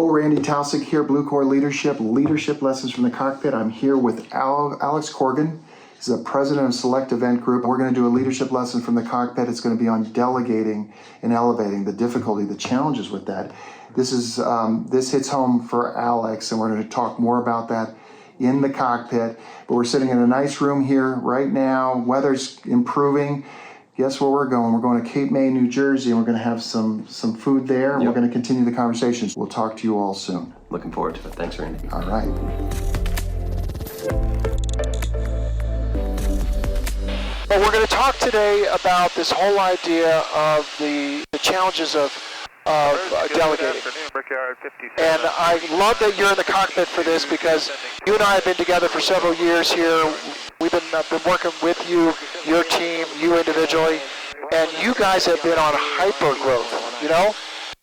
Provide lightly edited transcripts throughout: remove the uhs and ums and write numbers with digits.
Hello, Randy Taussig here, Blue Corps Leadership Lessons from the Cockpit. I'm here with Alex Corgan. He's the president of Select Event Group. We're going to do a leadership lesson from the Cockpit. It's going to be on delegating and elevating, the difficulty, the challenges with that. This hits home for Alex, and we're going to talk more about that in the cockpit. But we're sitting in a nice room here right now. Weather's improving. Guess where we're going? We're going to Cape May, New Jersey, and we're going to have some food there, and we're going to continue the conversations. We'll talk to you all soon. Looking forward to it. Thanks, Randy. All right. Well, we're going to talk today about this whole idea of the challenges of delegating. And I love that you're in the cockpit for this, because you and I have been together for several years here. We've been working with you, your team, you individually, and you guys have been on hyper growth,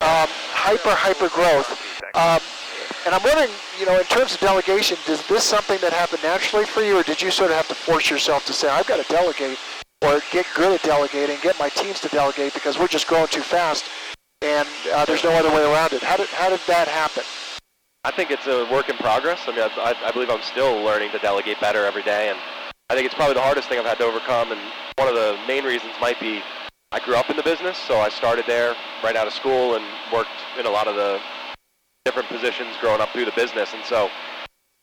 hyper growth. And I'm wondering, in terms of delegation, is this something that happened naturally for you, or did you sort of have to force yourself to say, I've got to delegate, or get good at delegating, get my teams to delegate, because we're just growing too fast, and there's no other way around it? How did that happen? I think it's a work in progress. I mean, I believe I'm still learning to delegate better every day, and I think it's probably the hardest thing I've had to overcome, and one of the main reasons might be I grew up in the business, so I started there right out of school and worked in a lot of the different positions growing up through the business, and so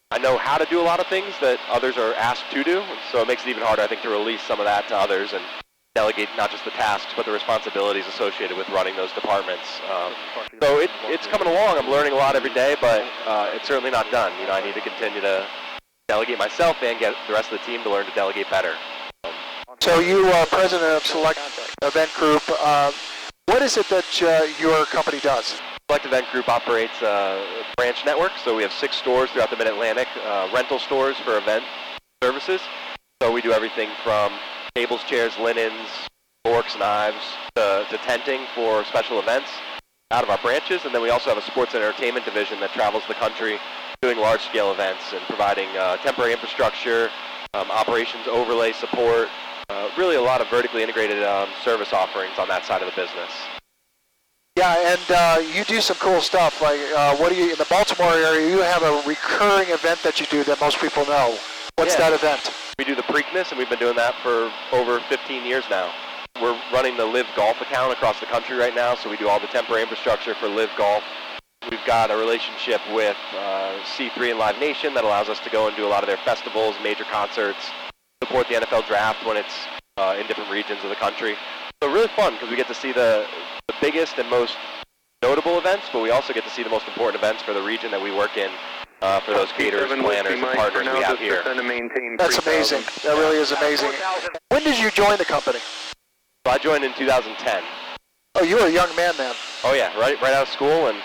I know how to do a lot of things that others are asked to do, and so it makes it even harder, I think, to release some of that to others and delegate not just the tasks, but the responsibilities associated with running those departments. So it's coming along. I'm learning a lot every day, but it's certainly not done. I need to continue to delegate myself and get the rest of the team to learn to delegate better. So you are president of Select Event Group. What is it that your company does? Select Event Group operates a branch network, so we have 6 stores throughout the Mid-Atlantic, rental stores for event services. So we do everything from tables, chairs, linens, forks, knives, to tenting for special events out of our branches. And then we also have a sports and entertainment division that travels the country doing large-scale events and providing temporary infrastructure, operations overlay support, really a lot of vertically integrated service offerings on that side of the business. Yeah, and you do some cool stuff. Like, in the Baltimore area, you have a recurring event that you do that most people know. What's that event? We do the Preakness, and we've been doing that for over 15 years now. We're running the Live Golf account across the country right now, so we do all the temporary infrastructure for Live Golf. We've got a relationship with C3 and Live Nation that allows us to go and do a lot of their festivals, major concerts, support the NFL draft when it's in different regions of the country. So really fun, because we get to see the biggest and most notable events, but we also get to see the most important events for the region that we work in, for those caterers, planners, and partners we have here. That's amazing. That really is amazing. When did you join the company? So I joined in 2010. Oh, you were a young man then. Oh yeah, right out of school and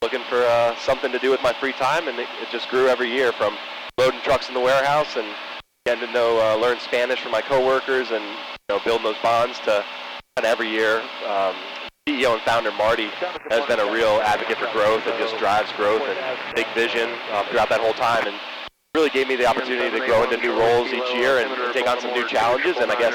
looking for something to do with my free time, and it just grew every year, from loading trucks in the warehouse and getting to learn Spanish from my coworkers and building those bonds to kind of every year. CEO and founder Marty has been a real advocate for growth and just drives growth and big vision throughout that whole time, and really gave me the opportunity to grow into new roles each year and take on some new challenges. And I guess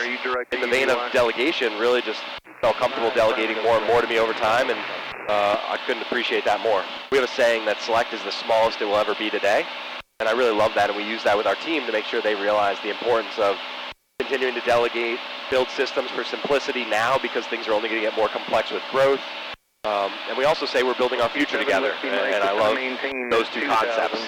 in the vein of delegation, really just felt comfortable delegating more and more to me over time, and I couldn't appreciate that more. We have a saying that Select is the smallest it will ever be today, and I really love that, and we use that with our team to make sure they realize the importance of continuing to delegate, build systems for simplicity now, because things are only going to get more complex with growth. And we also say we're building our future together, and I love those two concepts.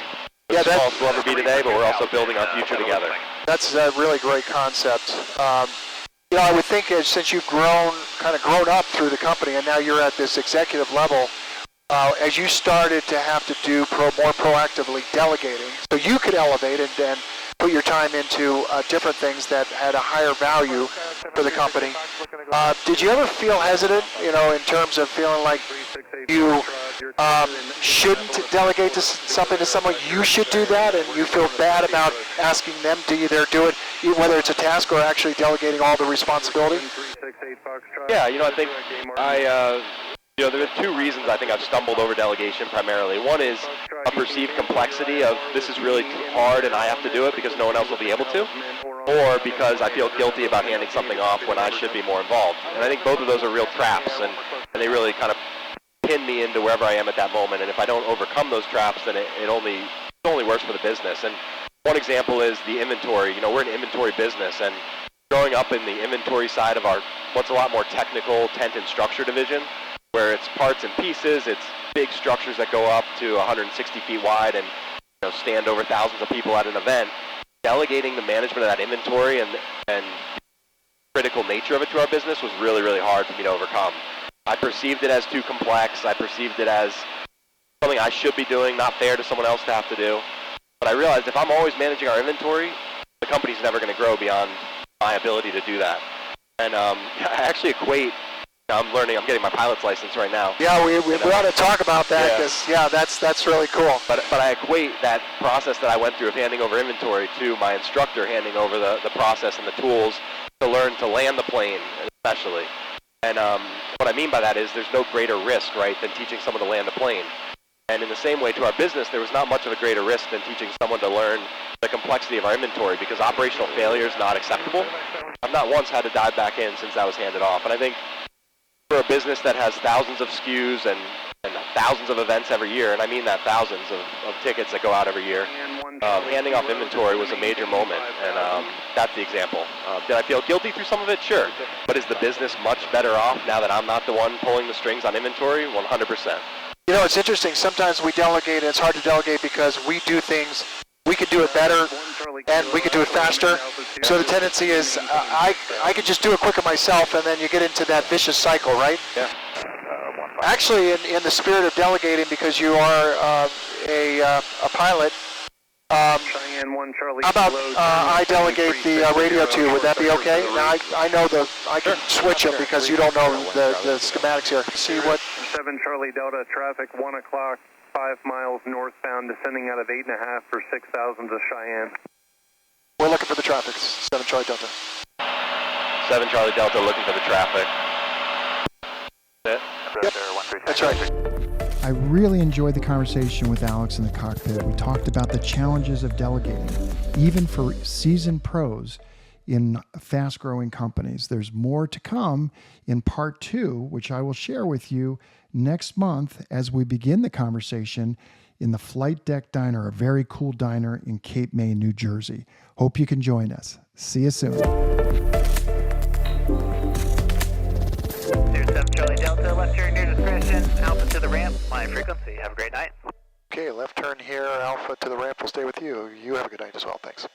We're the smallest we'll ever be today, but we're also building our future together. That's a really great concept. I would think since you've grown up through the company, and now you're at this executive level, as you started to have to do more proactively delegating, so you could elevate and put your time into different things that had a higher value for the company. Did you ever feel hesitant, in terms of feeling like you shouldn't delegate something to someone? You should do that, and you feel bad about asking them to either do it, whether it's a task or actually delegating all the responsibility? Yeah, I think there are 2 reasons I think I've stumbled over delegation primarily. One is a perceived complexity of this is really hard and I have to do it because no one else will be able to, or because I feel guilty about handing something off when I should be more involved. And I think both of those are real traps, and they really kind of pin me into wherever I am at that moment. And if I don't overcome those traps, then it's only worse for the business. And one example is the inventory. You know, we're an inventory business, and growing up in the inventory side of our what's a lot more technical tent and structure division, where it's parts and pieces, it's big structures that go up to 160 feet wide and stand over thousands of people at an event. Delegating the management of that inventory and critical nature of it to our business was really, really hard for me to overcome. I perceived it as too complex. I perceived it as something I should be doing, not fair to someone else to have to do. But I realized if I'm always managing our inventory, the company's never going to grow beyond my ability to do that. And I actually equate, I'm getting my pilot's license right now. Yeah, we ought to talk about that because, that's really cool. But I equate that process that I went through of handing over inventory to my instructor handing over the process and the tools to learn to land the plane, especially. And what I mean by that is there's no greater risk, right, than teaching someone to land a plane. And in the same way to our business, there was not much of a greater risk than teaching someone to learn the complexity of our inventory, because operational failure is not acceptable. I've not once had to dive back in since that was handed off. And I think for a business that has thousands of SKUs and thousands of events every year, and I mean that thousands of tickets that go out every year, handing off inventory was a major moment, and that's the example. Did I feel guilty through some of it? Sure. But is the business much better off now that I'm not the one pulling the strings on inventory? 100%. You know, it's interesting. Sometimes we delegate, and it's hard to delegate because we do things, we could do it better, and we could do it faster. So the tendency is I could just do it quicker myself, and then you get into that vicious cycle, right? Yeah. Actually, in the spirit of delegating, because you are a pilot, how about I delegate the radio to you? Would that be okay? Now, I know I can switch them because you don't know the schematics here. See what? 7 Charlie Delta, traffic 1 o'clock, 5 miles northbound, descending out of 8.5 for 6,000 to Cheyenne. We're looking for the traffic, 7 Charlie Delta. 7 Charlie Delta looking for the traffic. That's it? Yep, that's right. I really enjoyed the conversation with Alex in the cockpit. We talked about the challenges of delegating, even for seasoned pros in fast-growing companies. There's more to come in part 2, which I will share with you next month as we begin the conversation in the Flight Deck Diner, a very cool diner in Cape May, New Jersey. Hope you can join us. See you soon. 7 Charlie Delta, left turn near discretion, Alpha to the ramp, my frequency. Have a great night. Okay, left turn here, Alpha to the ramp will stay with you. You have a good night as well, thanks.